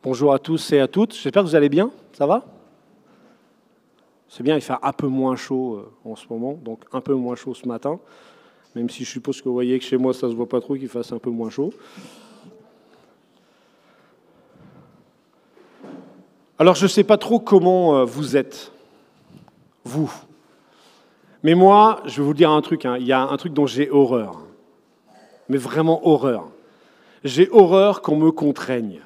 Bonjour à tous et à toutes. J'espère que vous allez bien. Ça va? C'est bien, il fait un peu moins chaud en ce moment, donc un peu moins chaud ce matin, même si je suppose que vous voyez que chez moi, ça ne se voit pas trop qu'il fasse un peu moins chaud. Alors, je ne sais pas trop comment vous êtes, vous. Mais moi, je vais vous dire un truc. Il y a un truc dont j'ai horreur. Mais vraiment horreur. J'ai horreur qu'on me contraigne.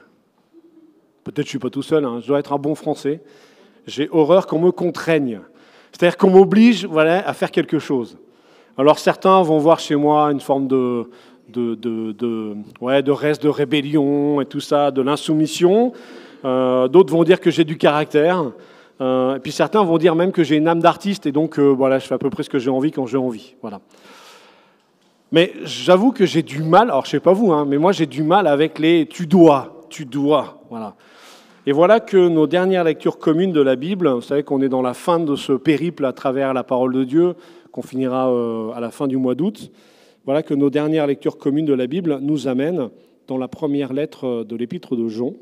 Peut-être que je ne suis pas tout seul, je dois être un bon Français. J'ai horreur qu'on me contraigne. C'est-à-dire qu'on m'oblige à faire quelque chose. Alors certains vont voir chez moi une forme de reste de rébellion et tout ça, de l'insoumission. D'autres vont dire que j'ai du caractère. Et puis certains vont dire même que j'ai une âme d'artiste et donc je fais à peu près ce que j'ai envie quand j'ai envie. Voilà. Mais j'avoue que j'ai du mal, alors je ne sais pas vous, mais moi j'ai du mal avec les tu dois, voilà. Et voilà que nos dernières lectures communes de la Bible, vous savez qu'on est dans la fin de ce périple à travers la parole de Dieu, qu'on finira à la fin du mois d'août, voilà que nos dernières lectures communes de la Bible nous amènent dans la première lettre de l'épître de Jean,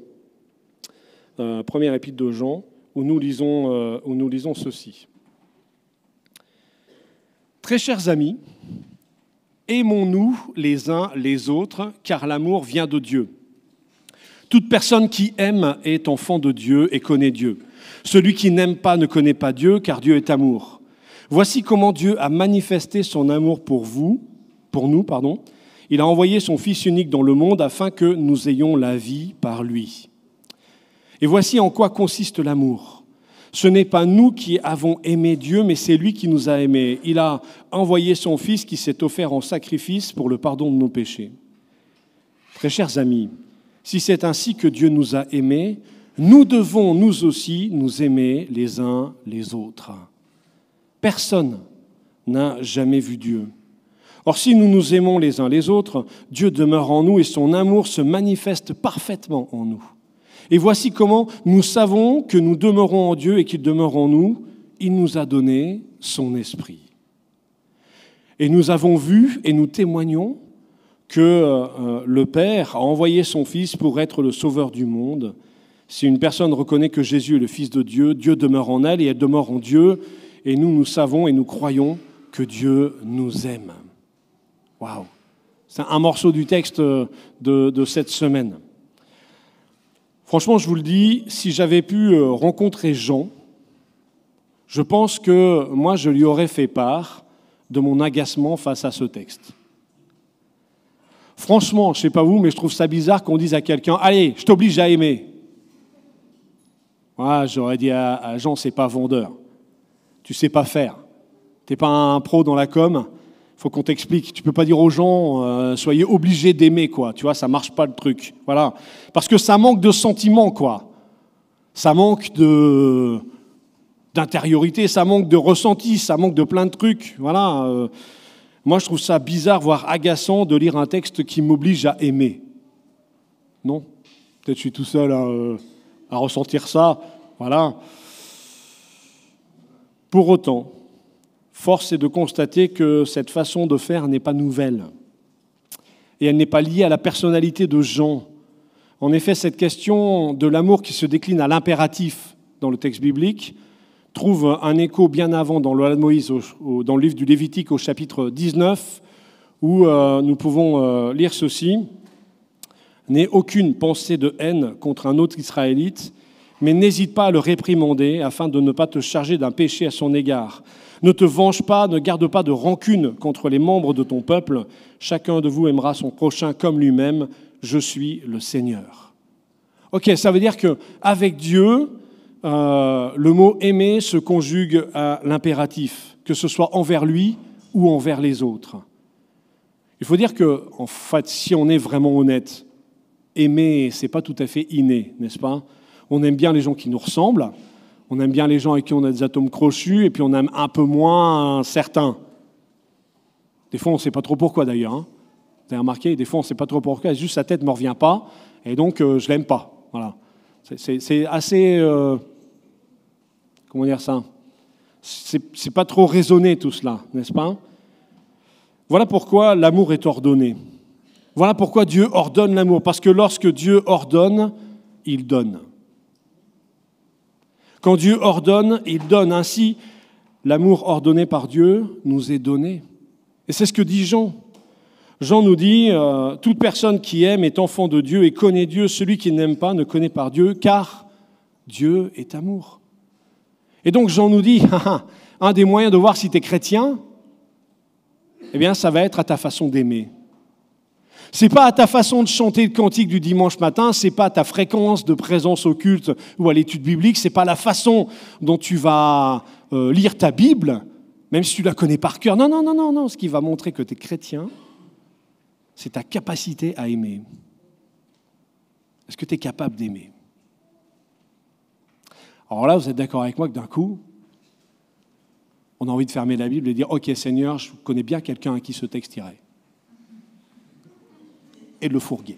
première épître de Jean, où nous lisons ceci. Très chers amis, aimons-nous les uns les autres, car l'amour vient de Dieu. Toute personne qui aime est enfant de Dieu et connaît Dieu. Celui qui n'aime pas ne connaît pas Dieu, car Dieu est amour. Voici comment Dieu a manifesté son amour pour nous. Il a envoyé son Fils unique dans le monde afin que nous ayons la vie par lui. Et voici en quoi consiste l'amour. Ce n'est pas nous qui avons aimé Dieu, mais c'est lui qui nous a aimés. Il a envoyé son Fils qui s'est offert en sacrifice pour le pardon de nos péchés. Très chers amis, si c'est ainsi que Dieu nous a aimés, nous devons, nous aussi, nous aimer les uns les autres. Personne n'a jamais vu Dieu. Or, si nous nous aimons les uns les autres, Dieu demeure en nous et son amour se manifeste parfaitement en nous. Et voici comment nous savons que nous demeurons en Dieu et qu'il demeure en nous. Il nous a donné son esprit. Et nous avons vu et nous témoignons que le Père a envoyé son Fils pour être le sauveur du monde. Si une personne reconnaît que Jésus est le Fils de Dieu, Dieu demeure en elle et elle demeure en Dieu. Et nous savons et nous croyons que Dieu nous aime. Waouh! C'est un morceau du texte de cette semaine. Franchement, je vous le dis, si j'avais pu rencontrer Jean, je pense que moi, je lui aurais fait part de mon agacement face à ce texte. Franchement, je ne sais pas vous, mais je trouve ça bizarre qu'on dise à quelqu'un « Allez, je t'oblige à aimer ». J'aurais dit à Jean, c'est pas vendeur. Tu sais pas faire. Tu n'es pas un pro dans la com. Il faut qu'on t'explique. Tu peux pas dire aux gens soyez obligés d'aimer, quoi. Tu vois, ça marche pas le truc. Voilà. Parce que ça manque de sentiments, quoi. Ça manque d'intériorité, ça manque de ressenti, ça manque de plein de trucs. Voilà. Moi, je trouve ça bizarre, voire agaçant, de lire un texte qui m'oblige à aimer. Non? Peut-être que je suis tout seul à ressentir ça. Voilà. Pour autant, force est de constater que cette façon de faire n'est pas nouvelle. Et elle n'est pas liée à la personnalité de Jean. En effet, cette question de l'amour qui se décline à l'impératif dans le texte biblique trouve un écho bien avant dans la loi de Moïse, dans le livre du Lévitique au chapitre 19, où nous pouvons lire ceci. « N'aie aucune pensée de haine contre un autre Israélite, mais n'hésite pas à le réprimander afin de ne pas te charger d'un péché à son égard. Ne te venge pas, ne garde pas de rancune contre les membres de ton peuple. Chacun de vous aimera son prochain comme lui-même. Je suis le Seigneur. » Ok, ça veut dire qu'avec Dieu, le mot « aimer » se conjugue à l'impératif, que ce soit envers lui ou envers les autres. Il faut dire que, en fait, si on est vraiment honnête, aimer, c'est pas tout à fait inné, n'est-ce pas? On aime bien les gens qui nous ressemblent, on aime bien les gens avec qui on a des atomes crochus, et puis on aime un peu moins certains. Des fois, on ne sait pas trop pourquoi d'ailleurs. Vous avez remarqué, des fois, on ne sait pas trop pourquoi, juste sa tête ne me revient pas, et donc je ne l'aime pas. Voilà. C'est assez... comment dire ça? C'est pas trop raisonné tout cela, n'est-ce pas? Voilà pourquoi l'amour est ordonné. Voilà pourquoi Dieu ordonne l'amour. Parce que lorsque Dieu ordonne, il donne. Quand Dieu ordonne, il donne. Ainsi, l'amour ordonné par Dieu nous est donné. Et c'est ce que dit Jean. Jean nous dit, toute personne qui aime est enfant de Dieu et connaît Dieu. Celui qui n'aime pas ne connaît pas Dieu, car Dieu est amour. Et donc Jean nous dit, un des moyens de voir si tu es chrétien, eh bien, ça va être à ta façon d'aimer. C'est pas à ta façon de chanter le cantique du dimanche matin, c'est pas à ta fréquence de présence au culte ou à l'étude biblique, c'est pas la façon dont tu vas lire ta Bible, même si tu la connais par cœur. Non, non, non, non, non. Ce qui va montrer que tu es chrétien, c'est ta capacité à aimer. Est-ce que tu es capable d'aimer? Alors là, vous êtes d'accord avec moi que d'un coup, on a envie de fermer la Bible et de dire « Ok Seigneur, je connais bien quelqu'un à qui ce texte irait. » Et de le fourguer.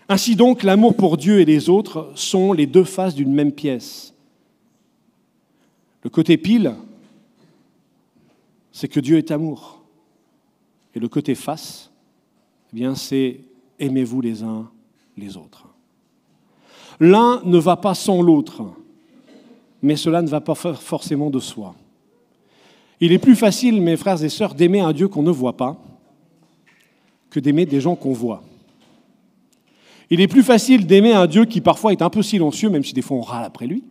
Ainsi donc, l'amour pour Dieu et les autres sont les deux faces d'une même pièce. Le côté pile, c'est que Dieu est amour. Et le côté face, eh bien, c'est aimez-vous les uns les autres. L'un ne va pas sans l'autre, mais cela ne va pas forcément de soi. Il est plus facile, mes frères et sœurs, d'aimer un Dieu qu'on ne voit pas que d'aimer des gens qu'on voit. Il est plus facile d'aimer un Dieu qui parfois est un peu silencieux, même si des fois on râle après lui,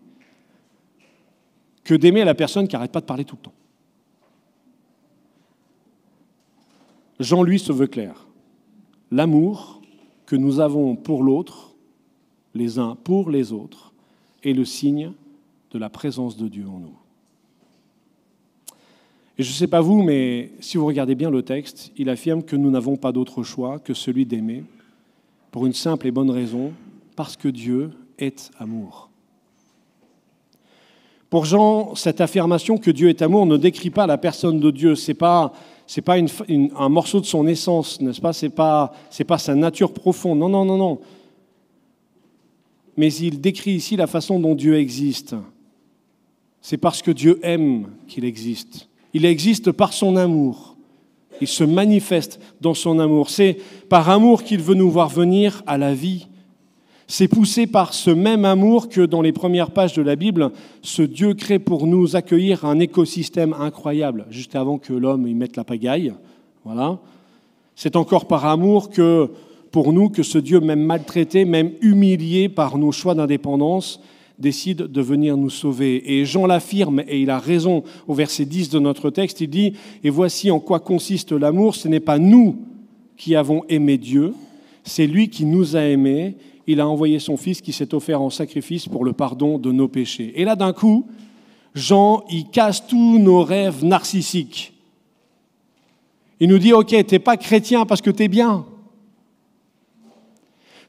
que d'aimer la personne qui n'arrête pas de parler tout le temps. Jean, lui, se veut clair. L'amour que nous avons pour l'autre, les uns pour les autres, est le signe de la présence de Dieu en nous. Et je ne sais pas vous, mais si vous regardez bien le texte, il affirme que nous n'avons pas d'autre choix que celui d'aimer, pour une simple et bonne raison, parce que Dieu est amour. Pour Jean, cette affirmation que Dieu est amour ne décrit pas la personne de Dieu. C'est pas un morceau de son essence, n'est-ce pas? C'est pas sa nature profonde. Non, non, non, non. Mais il décrit ici la façon dont Dieu existe. C'est parce que Dieu aime qu'il existe. Il existe par son amour. Il se manifeste dans son amour. C'est par amour qu'il veut nous voir venir à la vie. C'est poussé par ce même amour que dans les premières pages de la Bible, ce Dieu crée pour nous accueillir un écosystème incroyable, juste avant que l'homme y mette la pagaille. Voilà. C'est encore par amour que, pour nous, que ce Dieu, même maltraité, même humilié par nos choix d'indépendance, décide de venir nous sauver. Et Jean l'affirme, et il a raison, au verset 10 de notre texte, il dit « Et voici en quoi consiste l'amour, ce n'est pas nous qui avons aimé Dieu, c'est lui qui nous a aimés, il a envoyé son Fils qui s'est offert en sacrifice pour le pardon de nos péchés. » Et là, d'un coup, Jean, il casse tous nos rêves narcissiques. Il nous dit « Ok, t'es pas chrétien parce que t'es bien.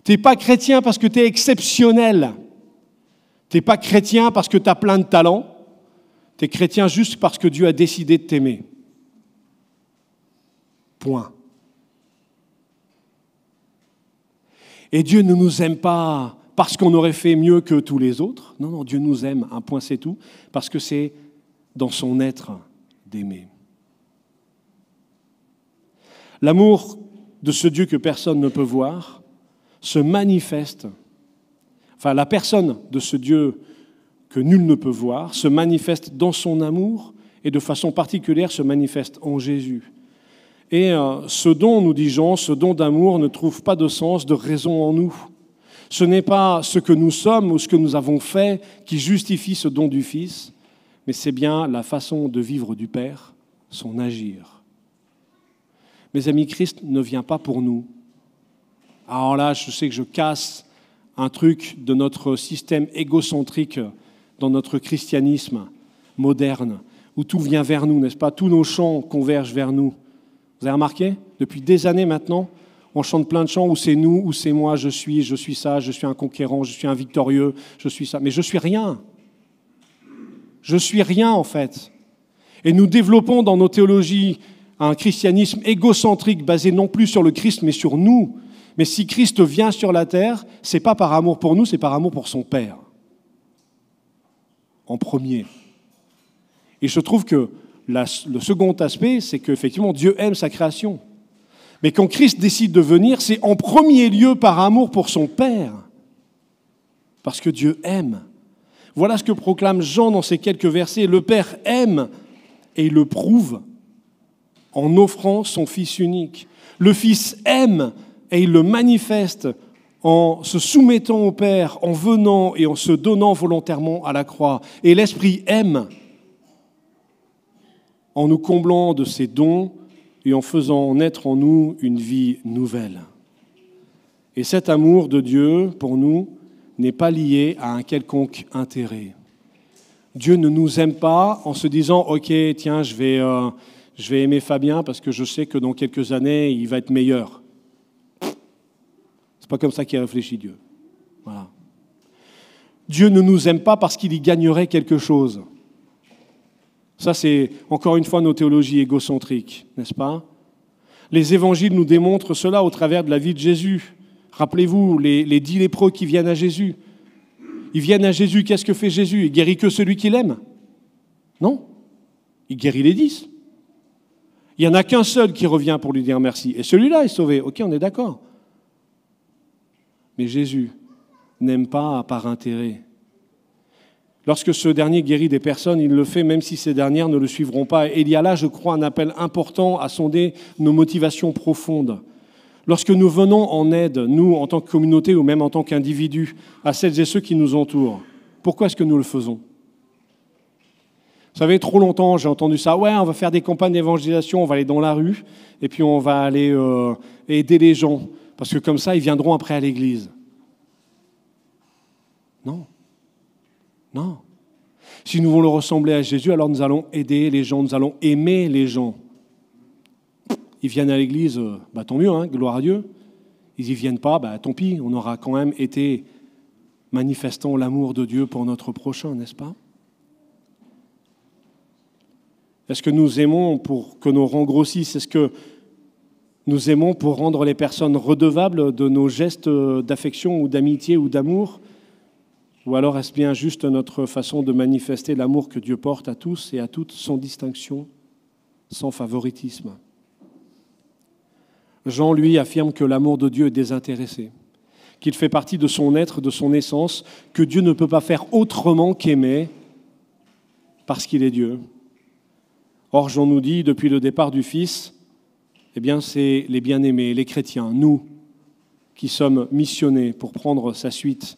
T'es pas chrétien parce que t'es exceptionnel. Tu n'es pas chrétien parce que tu as plein de talents, tu es chrétien juste parce que Dieu a décidé de t'aimer. Point. Et Dieu ne nous aime pas parce qu'on aurait fait mieux que tous les autres. Non, non, Dieu nous aime, un point c'est tout, parce que c'est dans son être d'aimer. L'amour de ce Dieu que personne ne peut voir se manifeste. Enfin, la personne de ce Dieu que nul ne peut voir se manifeste dans son amour et de façon particulière se manifeste en Jésus. Et ce don, nous dit Jean, ce don d'amour ne trouve pas de sens, de raison en nous. Ce n'est pas ce que nous sommes ou ce que nous avons fait qui justifie ce don du Fils, mais c'est bien la façon de vivre du Père, son agir. Mes amis, Christ ne vient pas pour nous. Alors là, je sais que je casse un truc de notre système égocentrique dans notre christianisme moderne, où tout vient vers nous, n'est-ce pas? Tous nos chants convergent vers nous. Vous avez remarqué? Depuis des années maintenant, on chante plein de chants où c'est nous, où c'est moi, je suis ça, je suis un conquérant, je suis un victorieux, je suis ça. Mais je suis rien. Je suis rien en fait. Et nous développons dans nos théologies un christianisme égocentrique basé non plus sur le Christ, mais sur nous. Mais si Christ vient sur la terre, ce n'est pas par amour pour nous, c'est par amour pour son Père. En premier. Et je trouve que le second aspect, c'est qu'effectivement, Dieu aime sa création. Mais quand Christ décide de venir, c'est en premier lieu par amour pour son Père. parce que Dieu aime. Voilà ce que proclame Jean dans ces quelques versets. Le Père aime et il le prouve en offrant son Fils unique. Le Fils aime et il le manifeste en se soumettant au Père, en venant et en se donnant volontairement à la croix. Et l'Esprit aime en nous comblant de ses dons et en faisant naître en nous une vie nouvelle. Et cet amour de Dieu, pour nous, n'est pas lié à un quelconque intérêt. Dieu ne nous aime pas en se disant « Ok, tiens, je vais aimer Fabien parce que je sais que dans quelques années, il va être meilleur. » C'est pas comme ça qu'il réfléchit Dieu. Voilà. Dieu ne nous aime pas parce qu'il y gagnerait quelque chose. Ça, c'est encore une fois nos théologies égocentriques, n'est-ce pas? Les évangiles nous démontrent cela au travers de la vie de Jésus. Rappelez-vous, les 10 lépreux qui viennent à Jésus. Ils viennent à Jésus, qu'est-ce que fait Jésus? Il guérit que celui qu'il aime? Non, il guérit les 10. Il n'y en a qu'un seul qui revient pour lui dire merci. Et celui-là est sauvé. Ok, on est d'accord. Mais Jésus n'aime pas par intérêt. Lorsque ce dernier guérit des personnes, il le fait même si ces dernières ne le suivront pas. Et il y a là, je crois, un appel important à sonder nos motivations profondes. Lorsque nous venons en aide, nous, en tant que communauté ou même en tant qu'individus, à celles et ceux qui nous entourent, pourquoi est-ce que nous le faisons? Vous savez, trop longtemps, j'ai entendu ça. Ouais, on va faire des campagnes d'évangélisation, on va aller dans la rue, et puis on va aller aider les gens, parce que comme ça, ils viendront après à l'église. Non. Non. Si nous voulons ressembler à Jésus, alors nous allons aider les gens, nous allons aimer les gens. Ils viennent à l'église, tant mieux, hein, gloire à Dieu. Ils n'y viennent pas, tant pis, on aura quand même été manifestant l'amour de Dieu pour notre prochain, n'est-ce pas? Est-ce que nous aimons pour que nos rangs grossissent? Est-ce que nous aimons pour rendre les personnes redevables de nos gestes d'affection ou d'amitié ou d'amour? Ou alors est-ce bien juste notre façon de manifester l'amour que Dieu porte à tous et à toutes sans distinction, sans favoritisme? Jean, lui, affirme que l'amour de Dieu est désintéressé, qu'il fait partie de son être, de son essence, que Dieu ne peut pas faire autrement qu'aimer parce qu'il est Dieu. Or, Jean nous dit, depuis le départ du Fils, c'est les bien-aimés, les chrétiens, nous, qui sommes missionnés pour prendre sa suite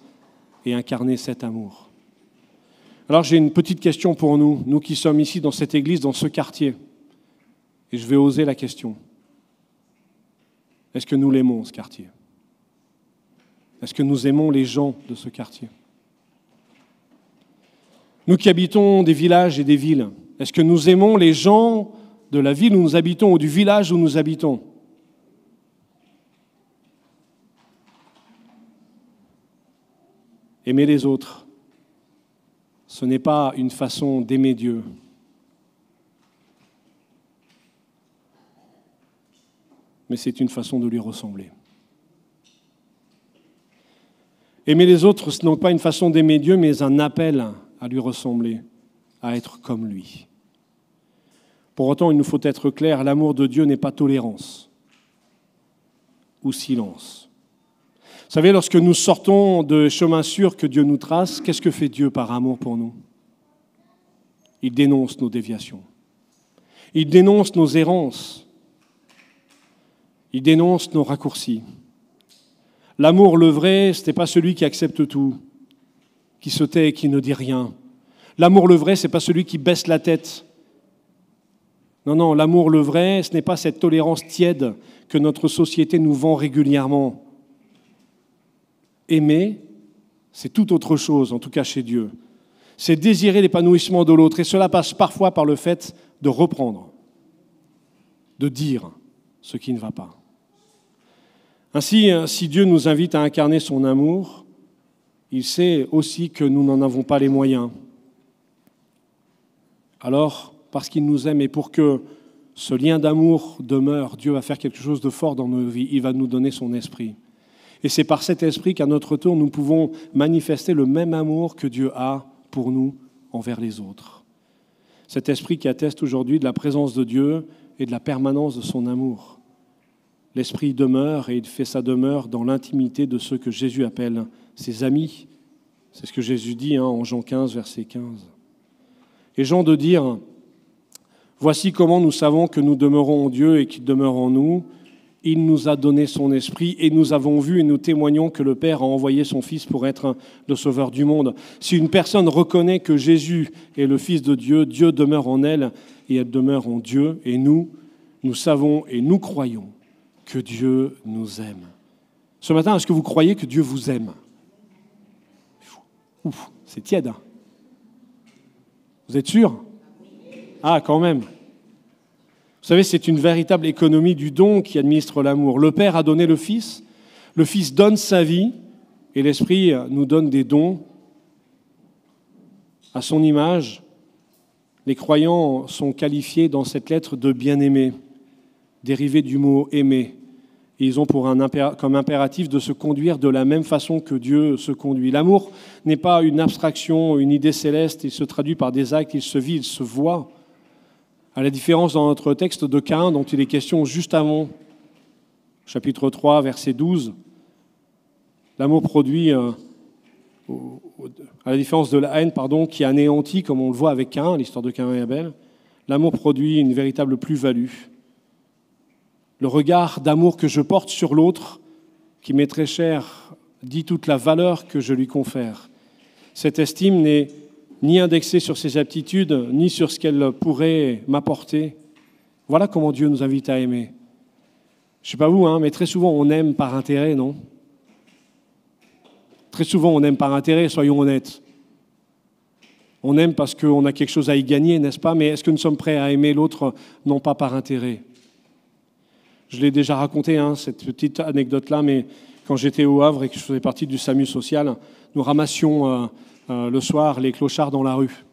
et incarner cet amour. Alors j'ai une petite question pour nous, nous qui sommes ici dans cette église, dans ce quartier. Et je vais oser la question. Est-ce que nous l'aimons, ce quartier? Est-ce que nous aimons les gens de ce quartier? Nous qui habitons des villages et des villes, est-ce que nous aimons les gens de la ville où nous habitons ou du village où nous habitons? Aimer les autres, ce n'est pas une façon d'aimer Dieu. Mais c'est une façon de lui ressembler. Aimer les autres, ce n'est pas une façon d'aimer Dieu, mais un appel à lui ressembler, à être comme lui. Pour autant, il nous faut être clair, l'amour de Dieu n'est pas tolérance ou silence. Vous savez, lorsque nous sortons de chemins sûrs que Dieu nous trace, qu'est-ce que fait Dieu par amour pour nous? Il dénonce nos déviations. Il dénonce nos errances. Il dénonce nos raccourcis. L'amour, le vrai, ce n'est pas celui qui accepte tout, qui se tait et qui ne dit rien. L'amour, le vrai, ce n'est pas celui qui baisse la tête. Non, l'amour, le vrai, ce n'est pas cette tolérance tiède que notre société nous vend régulièrement. Aimer, c'est tout autre chose, en tout cas chez Dieu. C'est désirer l'épanouissement de l'autre, et cela passe parfois par le fait de reprendre, de dire ce qui ne va pas. Ainsi, si Dieu nous invite à incarner son amour, il sait aussi que nous n'en avons pas les moyens. Alors, parce qu'il nous aime et pour que ce lien d'amour demeure, Dieu va faire quelque chose de fort dans nos vies. Il va nous donner son esprit. Et c'est par cet esprit qu'à notre tour, nous pouvons manifester le même amour que Dieu a pour nous envers les autres. Cet esprit qui atteste aujourd'hui de la présence de Dieu et de la permanence de son amour. L'esprit demeure et il fait sa demeure dans l'intimité de ceux que Jésus appelle ses amis C'est ce que Jésus dit en Jean 15, verset 15. Et Jean de dire, « Voici comment nous savons que nous demeurons en Dieu et qu'il demeure en nous. Il nous a donné son esprit et nous avons vu et nous témoignons que le Père a envoyé son Fils pour être le sauveur du monde. Si une personne reconnaît que Jésus est le Fils de Dieu, Dieu demeure en elle et elle demeure en Dieu. Et nous savons et nous croyons que Dieu nous aime. » Ce matin, est-ce que vous croyez que Dieu vous aime ? Ouf, c'est tiède. Hein ? Vous êtes sûr ? Ah, quand même. Vous savez, c'est une véritable économie du don qui administre l'amour. Le Père a donné le Fils donne sa vie, et l'Esprit nous donne des dons à son image. Les croyants sont qualifiés dans cette lettre de bien-aimés, dérivé du mot « aimer ». Et ils ont comme impératif de se conduire de la même façon que Dieu se conduit. L'amour n'est pas une abstraction, une idée céleste, il se traduit par des actes, il se vit, il se voit. À la différence dans notre texte de Caïn, dont il est question juste avant, chapitre 3, verset 12, l'amour produit, à la différence de la haine, qui anéantit, comme on le voit avec Caïn, l'histoire de Caïn et Abel, l'amour produit une véritable plus-value. Le regard d'amour que je porte sur l'autre, qui m'est très cher, dit toute la valeur que je lui confère. Cette estime n'est ni indexée sur ses aptitudes, ni sur ce qu'elle pourrait m'apporter. Voilà comment Dieu nous invite à aimer. Je ne sais pas vous, mais très souvent on aime par intérêt, non ? Très souvent on aime par intérêt, soyons honnêtes. On aime parce qu'on a quelque chose à y gagner, n'est-ce pas ? Mais est-ce que nous sommes prêts à aimer l'autre, non pas par intérêt ? Je l'ai déjà raconté, cette petite anecdote-là, mais quand j'étais au Havre et que je faisais partie du SAMU social, nous ramassions le soir les clochards dans la rue.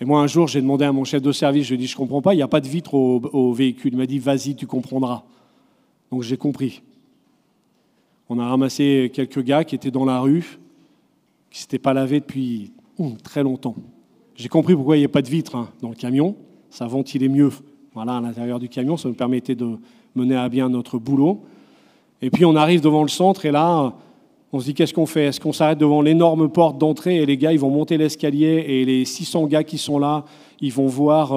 Et moi, un jour, j'ai demandé à mon chef de service, je lui ai dit, je ne comprends pas, il n'y a pas de vitre au véhicule. Il m'a dit, vas-y, tu comprendras. Donc j'ai compris. On a ramassé quelques gars qui étaient dans la rue, qui ne s'étaient pas lavés depuis très longtemps. J'ai compris pourquoi il n'y a pas de vitre dans le camion, ça ventilait mieux. Voilà, à l'intérieur du camion, ça nous permettait de mener à bien notre boulot. Et puis on arrive devant le centre et là, on se dit qu'est-ce qu'on fait ? Est-ce qu'on s'arrête devant l'énorme porte d'entrée et les gars, ils vont monter l'escalier et les 600 gars qui sont là, ils vont voir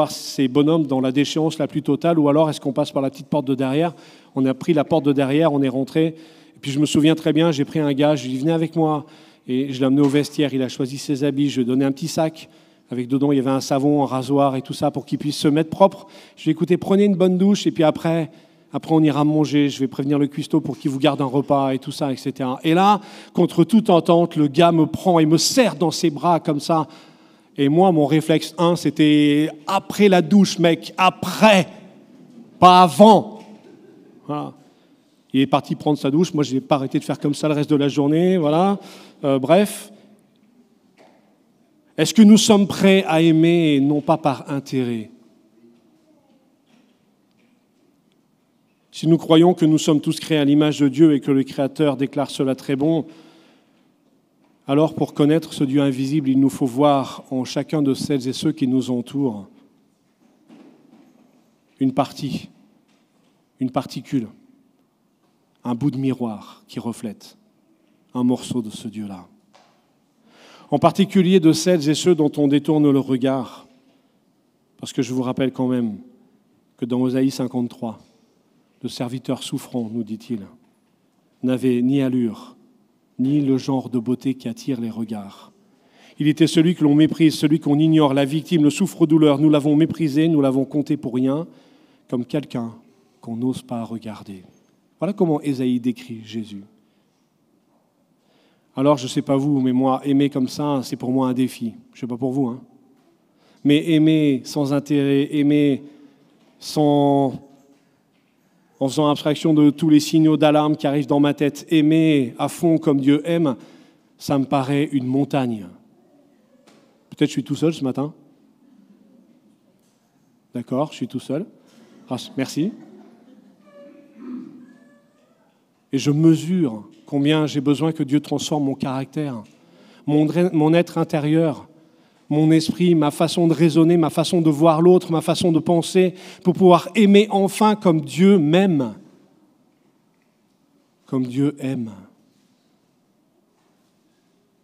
ces bonhommes dans la déchéance la plus totale, ou alors est-ce qu'on passe par la petite porte de derrière ? On a pris la porte de derrière, on est rentré. Et puis je me souviens très bien, j'ai pris un gars, je lui ai dit venez avec moi. Et je l'ai amené au vestiaire, il a choisi ses habits, je lui ai donné un petit sac. Avec dedans, il y avait un savon, un rasoir et tout ça pour qu'il puisse se mettre propre. Je lui ai dit, écoutez, prenez une bonne douche et puis après, on ira manger. Je vais prévenir le cuistot pour qu'il vous garde un repas et tout ça, etc. Et là, contre toute entente, le gars me prend et me serre dans ses bras comme ça. Et moi, mon réflexe 1, c'était après la douche, mec, après, pas avant. Voilà. Il est parti prendre sa douche. Moi, je n'ai pas arrêté de faire comme ça le reste de la journée. Voilà. Bref. Est-ce que nous sommes prêts à aimer et non pas par intérêt ? Si nous croyons que nous sommes tous créés à l'image de Dieu et que le Créateur déclare cela très bon, alors pour connaître ce Dieu invisible, il nous faut voir en chacun de celles et ceux qui nous entourent une partie, une particule, un bout de miroir qui reflète un morceau de ce Dieu-là. En particulier de celles et ceux dont on détourne le regard. Parce que je vous rappelle quand même que dans Osaïe 53, le serviteur souffrant, nous dit-il, n'avait ni allure, ni le genre de beauté qui attire les regards. Il était celui que l'on méprise, celui qu'on ignore, la victime, le souffre-douleur. Nous l'avons méprisé, nous l'avons compté pour rien, comme quelqu'un qu'on n'ose pas regarder. Voilà comment Ésaïe décrit Jésus. Alors, je ne sais pas vous, mais moi, aimer comme ça, c'est pour moi un défi. Je ne sais pas pour vous. Mais aimer sans intérêt, aimer en faisant abstraction de tous les signaux d'alarme qui arrivent dans ma tête, aimer à fond comme Dieu aime, ça me paraît une montagne. Peut-être je suis tout seul ce matin. D'accord, je suis tout seul. Merci. Et je mesure combien j'ai besoin que Dieu transforme mon caractère, mon être intérieur, mon esprit, ma façon de raisonner, ma façon de voir l'autre, ma façon de penser, pour pouvoir aimer enfin comme Dieu m'aime, comme Dieu aime.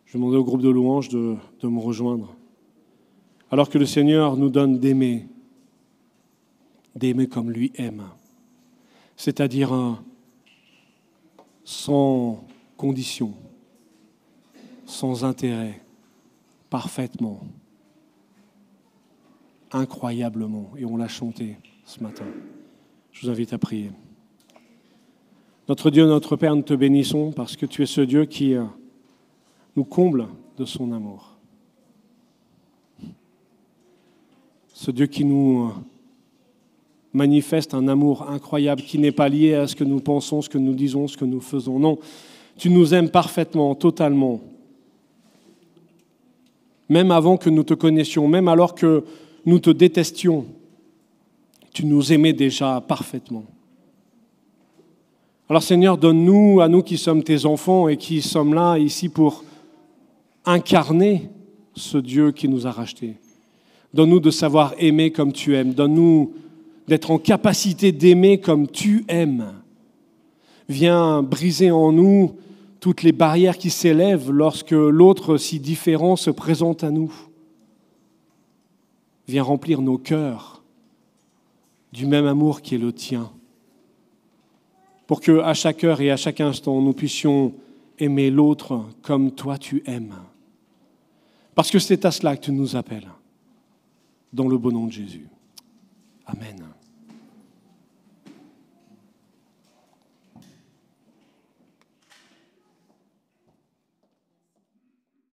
Je vais demander au groupe de louanges de me rejoindre. Alors que le Seigneur nous donne d'aimer comme lui aime, c'est-à-dire sans condition, sans intérêt, parfaitement, incroyablement. Et on l'a chanté ce matin. Je vous invite à prier. Notre Dieu, notre Père, nous te bénissons parce que tu es ce Dieu qui nous comble de son amour. Ce Dieu qui nous manifeste un amour incroyable qui n'est pas lié à ce que nous pensons, ce que nous disons, ce que nous faisons. Non, tu nous aimes parfaitement, totalement. Même avant que nous te connaissions, même alors que nous te détestions, tu nous aimais déjà parfaitement. Alors Seigneur, donne-nous, à nous qui sommes tes enfants et qui sommes là, ici, pour incarner ce Dieu qui nous a rachetés. Donne-nous de savoir aimer comme tu aimes. Donne-nous d'être en capacité d'aimer comme tu aimes. Viens briser en nous toutes les barrières qui s'élèvent lorsque l'autre si différent se présente à nous. Viens remplir nos cœurs du même amour qui est le tien, pour qu'à chaque heure et à chaque instant, nous puissions aimer l'autre comme toi tu aimes. Parce que c'est à cela que tu nous appelles, dans le beau nom de Jésus. Amen.